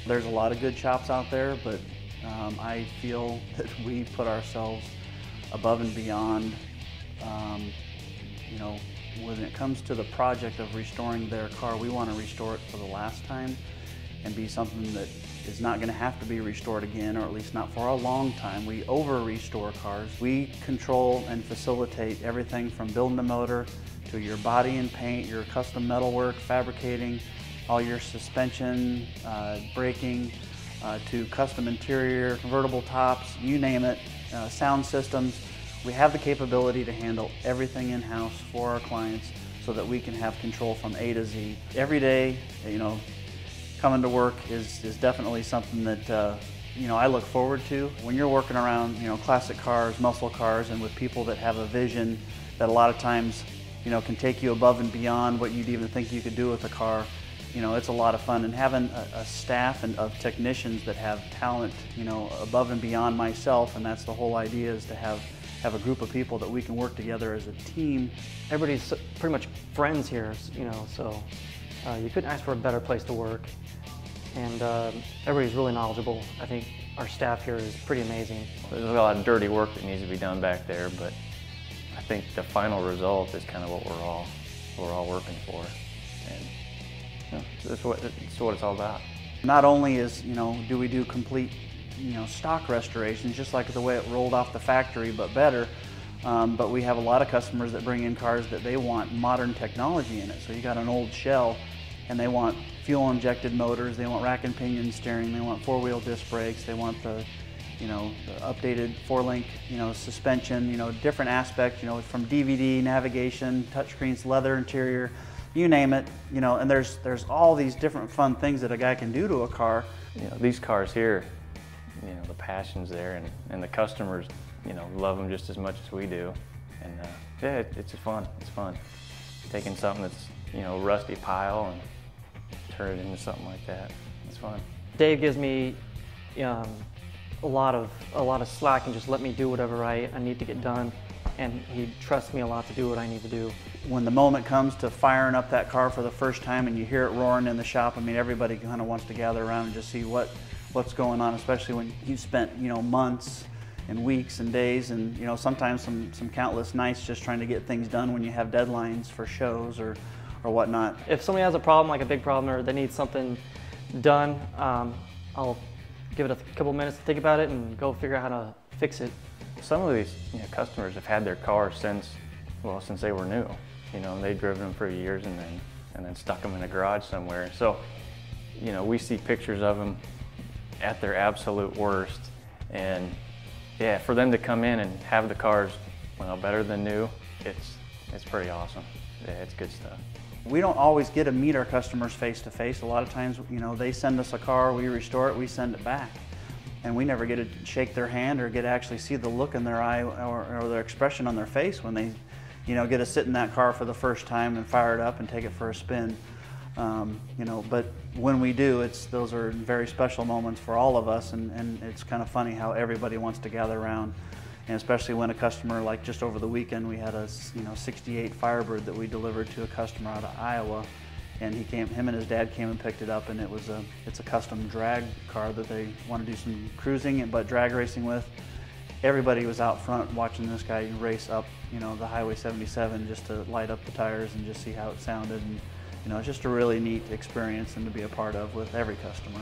There's a lot of good shops out there, but I feel that we put ourselves above and beyond. You know, when it comes to the project of restoring their car, we want to restore it for the last time and be something that is not going to have to be restored again, or at least not for a long time. We over-restore cars. We control and facilitate everything from building the motor to your body and paint, your custom metalwork, fabricating, all your suspension, braking, to custom interior, convertible tops, you name it, sound systems. We have the capability to handle everything in-house for our clients so that we can have control from A to Z. Every day, you know, coming to work is definitely something that you know, I look forward to. When you're working around, you know, classic cars, muscle cars, and with people that have a vision that a lot of times, you know, can take you above and beyond what you'd even think you could do with a car, you know, it's a lot of fun. And having a staff of technicians that have talent, you know, above and beyond myself, and that's the whole idea, is to have a group of people that we can work together as a team. Everybody's pretty much friends here, you know, so you couldn't ask for a better place to work. And everybody's really knowledgeable. I think our staff here is pretty amazing. There's a lot of dirty work that needs to be done back there, but I think the final result is kind of what we're all working for. And you know, that's what it's all about. Not only is, you know, do we do complete, you know, stock restorations, just like the way it rolled off the factory, but better. But we have a lot of customers that bring in cars that they want modern technology in it. So you got an old shell, and they want fuel-injected motors, they want rack and pinion steering, they want four-wheel disc brakes, they want the, you know, the updated four-link, you know, suspension, you know, different aspects, you know, from DVD, navigation, touchscreens, leather interior, you name it, you know. And there's all these different fun things that a guy can do to a car. You know, these cars here, you know, the passion's there, and the customers, you know, love them just as much as we do. And yeah, it's fun. It's fun. Taking something that's, you know, rusty pile and turn it into something like that. It's fun. Dave gives me a lot of slack and just let me do whatever I need to get done, and he trusts me a lot to do what I need to do. When the moment comes to firing up that car for the first time and you hear it roaring in the shop, I mean, everybody kind of wants to gather around and just see what's going on, especially when you've spent, you know, months and weeks and days, and, you know, sometimes some countless nights just trying to get things done when you have deadlines for shows or whatnot. If somebody has a problem, like a big problem, or they need something done, I'll give it a couple minutes to think about it and go figure out how to fix it. Some of these, you know, customers have had their cars since they were new. You know, they've driven them for years and then stuck them in a garage somewhere. So, you know, we see pictures of them at their absolute worst, and yeah, for them to come in and have the cars, well, better than new, it's pretty awesome. Yeah, it's good stuff. We don't always get to meet our customers face to face. A lot of times, you know, they send us a car, we restore it, we send it back. And we never get to shake their hand or get to actually see the look in their eye or their expression on their face when they, you know, get to sit in that car for the first time and fire it up and take it for a spin. You know, but when we do, those are very special moments for all of us, and it's kind of funny how everybody wants to gather around. And especially when a customer, like just over the weekend, we had a, you know, 68 Firebird that we delivered to a customer out of Iowa, and him and his dad came and picked it up, and it's a custom drag car that they want to do some cruising but drag racing with. Everybody was out front watching this guy race up, you know, the Highway 77 just to light up the tires and just see how it sounded. And you know, it's just a really neat experience and to be a part of with every customer.